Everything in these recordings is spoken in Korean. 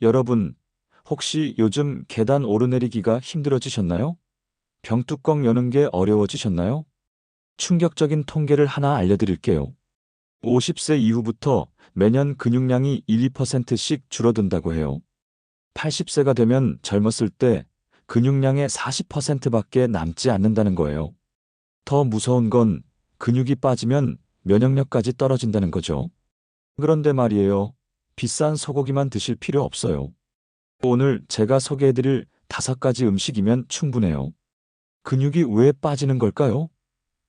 여러분, 혹시 요즘 계단 오르내리기가 힘들어지셨나요? 병뚜껑 여는 게 어려워지셨나요? 충격적인 통계를 하나 알려드릴게요. 50세 이후부터 매년 근육량이 1~2%씩 줄어든다고 해요. 80세가 되면 젊었을 때 근육량의 40%밖에 남지 않는다는 거예요. 더 무서운 건 근육이 빠지면 면역력까지 떨어진다는 거죠. 그런데 말이에요. 비싼 소고기만 드실 필요 없어요. 오늘 제가 소개해드릴 5가지 음식이면 충분해요. 근육이 왜 빠지는 걸까요?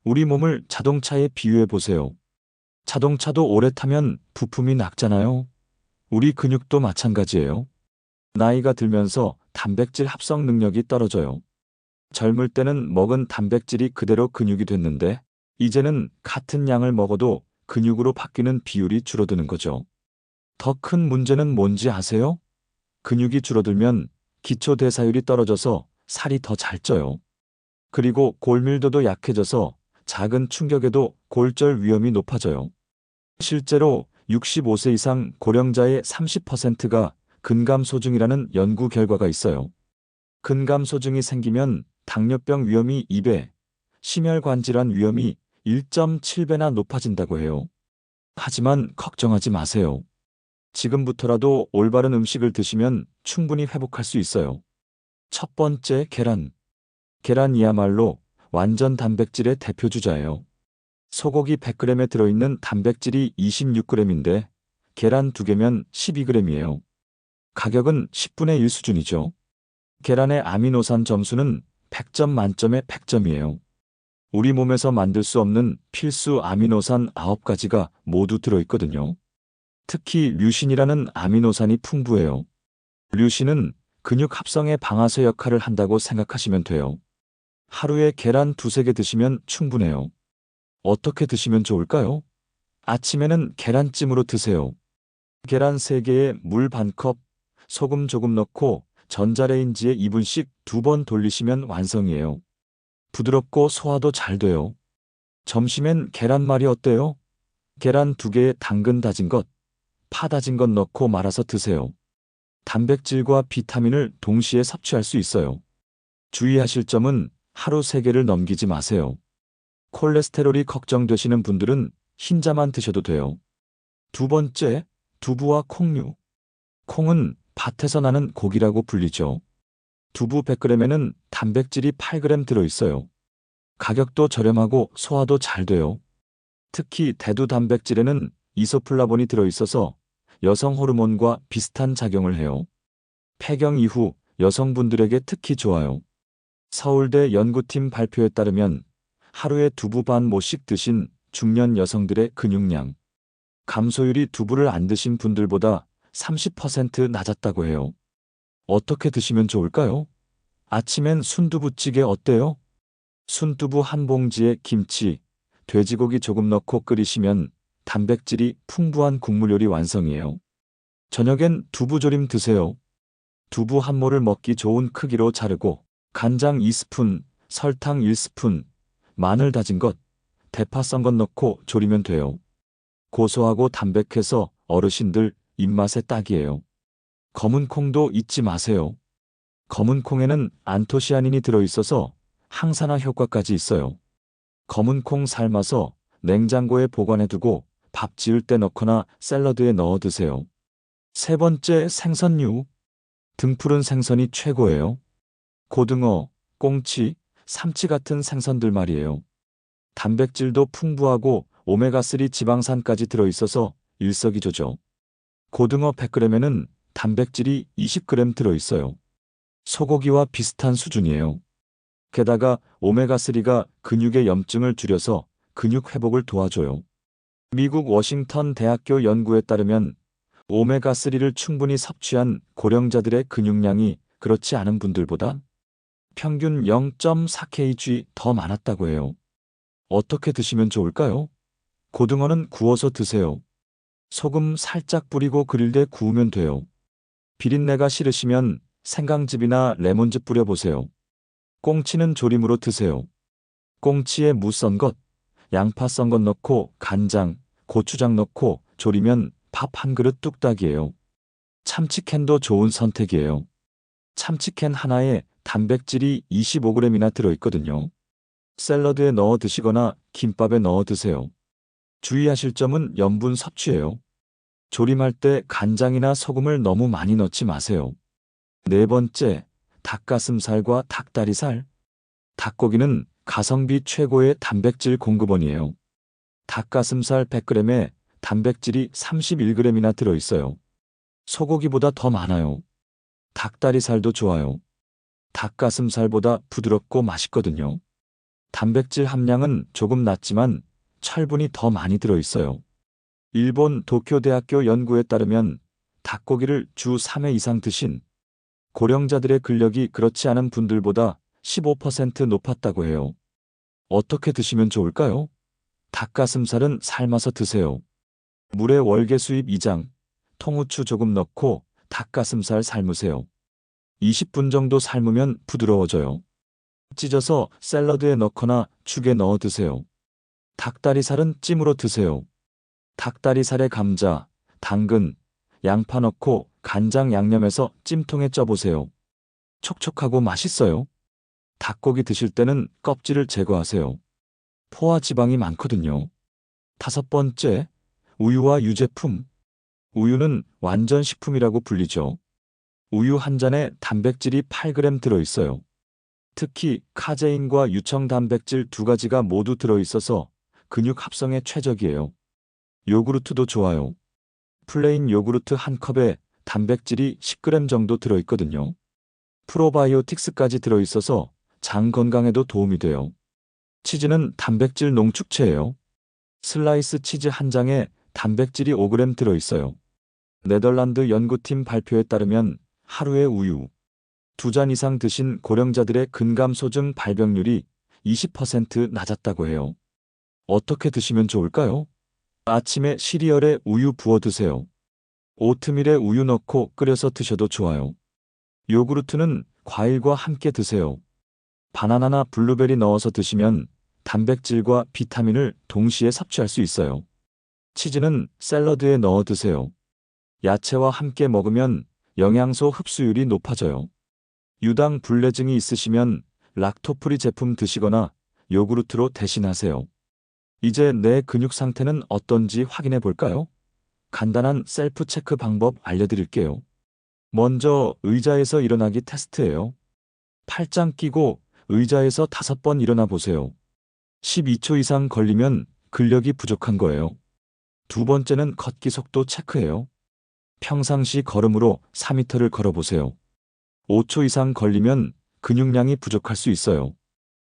우리 몸을 자동차에 비유해 보세요. 자동차도 오래 타면 부품이 낡잖아요. 우리 근육도 마찬가지예요. 나이가 들면서 단백질 합성 능력이 떨어져요. 젊을 때는 먹은 단백질이 그대로 근육이 됐는데, 이제는 같은 양을 먹어도 근육으로 바뀌는 비율이 줄어드는 거죠. 더 큰 문제는 뭔지 아세요? 근육이 줄어들면 기초 대사율이 떨어져서 살이 더 잘 쪄요. 그리고 골밀도도 약해져서 작은 충격에도 골절 위험이 높아져요. 실제로 65세 이상 고령자의 30%가 근감소증이라는 연구 결과가 있어요. 근감소증이 생기면 당뇨병 위험이 2배, 심혈관질환 위험이 1.7배나 높아진다고 해요. 하지만 걱정하지 마세요. 지금부터라도 올바른 음식을 드시면 충분히 회복할 수 있어요. 첫 번째, 계란. 계란이야말로 완전 단백질의 대표 주자예요. 소고기 100g에 들어있는 단백질이 26g인데 계란 2개면 12g이에요. 가격은 10분의 1 수준이죠. 계란의 아미노산 점수는 100점 만점에 100점이에요. 우리 몸에서 만들 수 없는 필수 아미노산 9가지가 모두 들어있거든요. 특히 류신이라는 아미노산이 풍부해요. 류신은 근육 합성의 방아쇠 역할을 한다고 생각하시면 돼요. 하루에 계란 2~3개 드시면 충분해요. 어떻게 드시면 좋을까요? 아침에는 계란찜으로 드세요. 계란 3개에 물 반컵, 소금 조금 넣고 전자레인지에 2분씩 2번 돌리시면 완성이에요. 부드럽고 소화도 잘 돼요. 점심엔 계란말이 어때요? 계란 2개에 당근 다진 것, 파 다진 것 넣고 말아서 드세요. 단백질과 비타민을 동시에 섭취할 수 있어요. 주의하실 점은 하루 3개를 넘기지 마세요. 콜레스테롤이 걱정되시는 분들은 흰자만 드셔도 돼요. 두 번째, 두부와 콩류. 콩은 밭에서 나는 고기라고 불리죠. 두부 100g에는 단백질이 8g 들어있어요. 가격도 저렴하고 소화도 잘 돼요. 특히 대두 단백질에는 이소플라본이 들어있어서 여성 호르몬과 비슷한 작용을 해요. 폐경 이후 여성분들에게 특히 좋아요. 서울대 연구팀 발표에 따르면 하루에 두부 반 모씩 드신 중년 여성들의 근육량, 감소율이 두부를 안 드신 분들보다 30% 낮았다고 해요. 어떻게 드시면 좋을까요? 아침엔 순두부찌개 어때요? 순두부 한 봉지에 김치, 돼지고기 조금 넣고 끓이시면 단백질이 풍부한 국물 요리 완성이에요. 저녁엔 두부조림 드세요. 두부 한 모를 먹기 좋은 크기로 자르고 간장 2스푼, 설탕 1스푼, 마늘 다진 것, 대파 썬 것 넣고 졸이면 돼요. 고소하고 담백해서 어르신들 입맛에 딱이에요. 검은 콩도 잊지 마세요. 검은 콩에는 안토시아닌이 들어있어서 항산화 효과까지 있어요. 검은 콩 삶아서 냉장고에 보관해두고 밥 지을 때 넣거나 샐러드에 넣어 드세요. 세 번째, 생선류. 등푸른 생선이 최고예요. 고등어, 꽁치, 삼치 같은 생선들 말이에요. 단백질도 풍부하고 오메가3 지방산까지 들어있어서 일석이조죠. 고등어 100g에는 단백질이 20g 들어있어요. 소고기와 비슷한 수준이에요. 게다가 오메가3가 근육의 염증을 줄여서 근육 회복을 도와줘요. 미국 워싱턴 대학교 연구에 따르면 오메가3를 충분히 섭취한 고령자들의 근육량이 그렇지 않은 분들보다 평균 0.4kg 더 많았다고 해요. 어떻게 드시면 좋을까요? 고등어는 구워서 드세요. 소금 살짝 뿌리고 그릴 때 구우면 돼요. 비린내가 싫으시면 생강즙이나 레몬즙 뿌려보세요. 꽁치는 조림으로 드세요. 꽁치에 무 썬 것, 양파 썬 것 넣고 간장, 고추장 넣고 조리면 밥 한 그릇 뚝딱이에요. 참치캔도 좋은 선택이에요. 참치캔 하나에 단백질이 25g이나 들어있거든요. 샐러드에 넣어 드시거나 김밥에 넣어 드세요. 주의하실 점은 염분 섭취예요. 조림할 때 간장이나 소금을 너무 많이 넣지 마세요. 네 번째, 닭가슴살과 닭다리살. 닭고기는 가성비 최고의 단백질 공급원이에요. 닭가슴살 100g에 단백질이 31g이나 들어있어요. 소고기보다 더 많아요. 닭다리살도 좋아요. 닭가슴살보다 부드럽고 맛있거든요. 단백질 함량은 조금 낮지만 철분이 더 많이 들어있어요. 일본 도쿄대학교 연구에 따르면 닭고기를 주 3회 이상 드신 고령자들의 근력이 그렇지 않은 분들보다 15% 높았다고 해요. 어떻게 드시면 좋을까요? 닭가슴살은 삶아서 드세요. 물에 월계수잎 2장, 통후추 조금 넣고 닭가슴살 삶으세요. 20분 정도 삶으면 부드러워져요. 찢어서 샐러드에 넣거나 죽에 넣어 드세요. 닭다리살은 찜으로 드세요. 닭다리살에 감자, 당근, 양파 넣고 간장 양념해서 찜통에 쪄보세요. 촉촉하고 맛있어요. 닭고기 드실 때는 껍질을 제거하세요. 포화 지방이 많거든요. 다섯 번째, 우유와 유제품. 우유는 완전 식품이라고 불리죠. 우유 한 잔에 단백질이 8g 들어있어요. 특히 카제인과 유청 단백질 두 가지가 모두 들어있어서 근육 합성에 최적이에요. 요구르트도 좋아요. 플레인 요구르트 한 컵에 단백질이 10g 정도 들어있거든요. 프로바이오틱스까지 들어있어서 장 건강에도 도움이 돼요. 치즈는 단백질 농축체예요. 슬라이스 치즈 한 장에 단백질이 5g 들어있어요. 네덜란드 연구팀 발표에 따르면 하루에 우유 2잔 이상 드신 고령자들의 근감소증 발병률이 20% 낮았다고 해요. 어떻게 드시면 좋을까요? 아침에 시리얼에 우유 부어 드세요. 오트밀에 우유 넣고 끓여서 드셔도 좋아요. 요구르트는 과일과 함께 드세요. 바나나나 블루베리 넣어서 드시면 단백질과 비타민을 동시에 섭취할 수 있어요. 치즈는 샐러드에 넣어 드세요. 야채와 함께 먹으면 영양소 흡수율이 높아져요. 유당 불내증이 있으시면 락토프리 제품 드시거나 요구르트로 대신하세요. 이제 내 근육 상태는 어떤지 확인해 볼까요? 간단한 셀프 체크 방법 알려드릴게요. 먼저 의자에서 일어나기 테스트예요. 팔짱 끼고 의자에서 5번 일어나 보세요. 12초 이상 걸리면 근력이 부족한 거예요. 두 번째는 걷기 속도 체크예요. 평상시 걸음으로 4m를 걸어보세요. 5초 이상 걸리면 근육량이 부족할 수 있어요.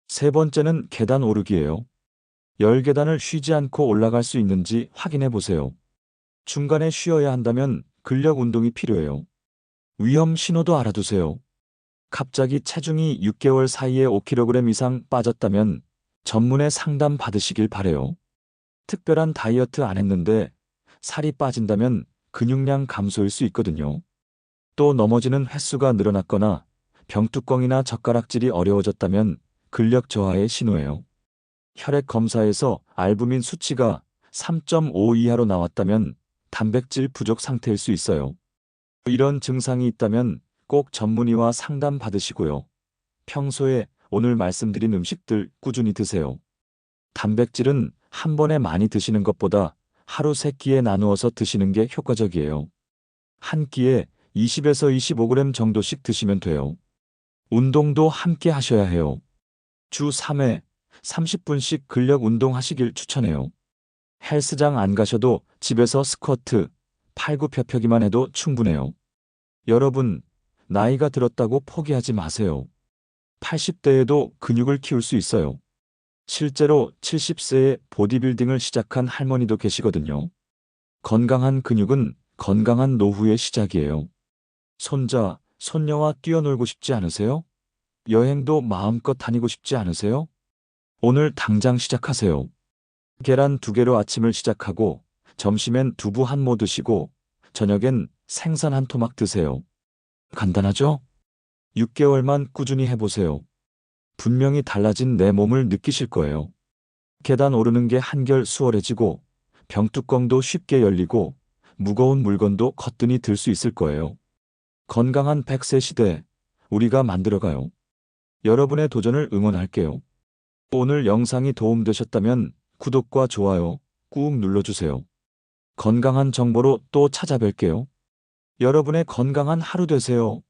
세 번째는 계단 오르기예요. 10계단을 쉬지 않고 올라갈 수 있는지 확인해 보세요. 중간에 쉬어야 한다면 근력 운동이 필요해요. 위험 신호도 알아두세요. 갑자기 체중이 6개월 사이에 5kg 이상 빠졌다면 전문의 상담 받으시길 바래요. 특별한 다이어트 안 했는데 살이 빠진다면 근육량 감소일 수 있거든요. 또 넘어지는 횟수가 늘어났거나 병뚜껑이나 젓가락질이 어려워졌다면 근력 저하의 신호예요. 혈액 검사에서 알부민 수치가 3.5 이하로 나왔다면 단백질 부족 상태일 수 있어요. 이런 증상이 있다면 꼭 전문의와 상담 받으시고요. 평소에 오늘 말씀드린 음식들 꾸준히 드세요. 단백질은 한 번에 많이 드시는 것보다 하루 3끼에 나누어서 드시는 게 효과적이에요. 한 끼에 20에서 25g 정도씩 드시면 돼요. 운동도 함께 하셔야 해요. 주 3회 30분씩 근력 운동하시길 추천해요. 헬스장 안 가셔도 집에서 스쿼트, 팔굽혀펴기만 해도 충분해요. 여러분, 나이가 들었다고 포기하지 마세요. 80대에도 근육을 키울 수 있어요. 실제로 70세에 보디빌딩을 시작한 할머니도 계시거든요. 건강한 근육은 건강한 노후의 시작이에요. 손자, 손녀와 뛰어놀고 싶지 않으세요? 여행도 마음껏 다니고 싶지 않으세요? 오늘 당장 시작하세요. 계란 2개로 아침을 시작하고 점심엔 두부 한 모 드시고 저녁엔 생선 한 토막 드세요. 간단하죠? 6개월만 꾸준히 해보세요. 분명히 달라진 내 몸을 느끼실 거예요. 계단 오르는 게 한결 수월해지고 병뚜껑도 쉽게 열리고 무거운 물건도 거뜬히 들 수 있을 거예요. 건강한 100세 시대, 우리가 만들어가요. 여러분의 도전을 응원할게요. 오늘 영상이 도움되셨다면 구독과 좋아요 꾹 눌러주세요. 건강한 정보로 또 찾아뵐게요. 여러분의 건강한 하루 되세요.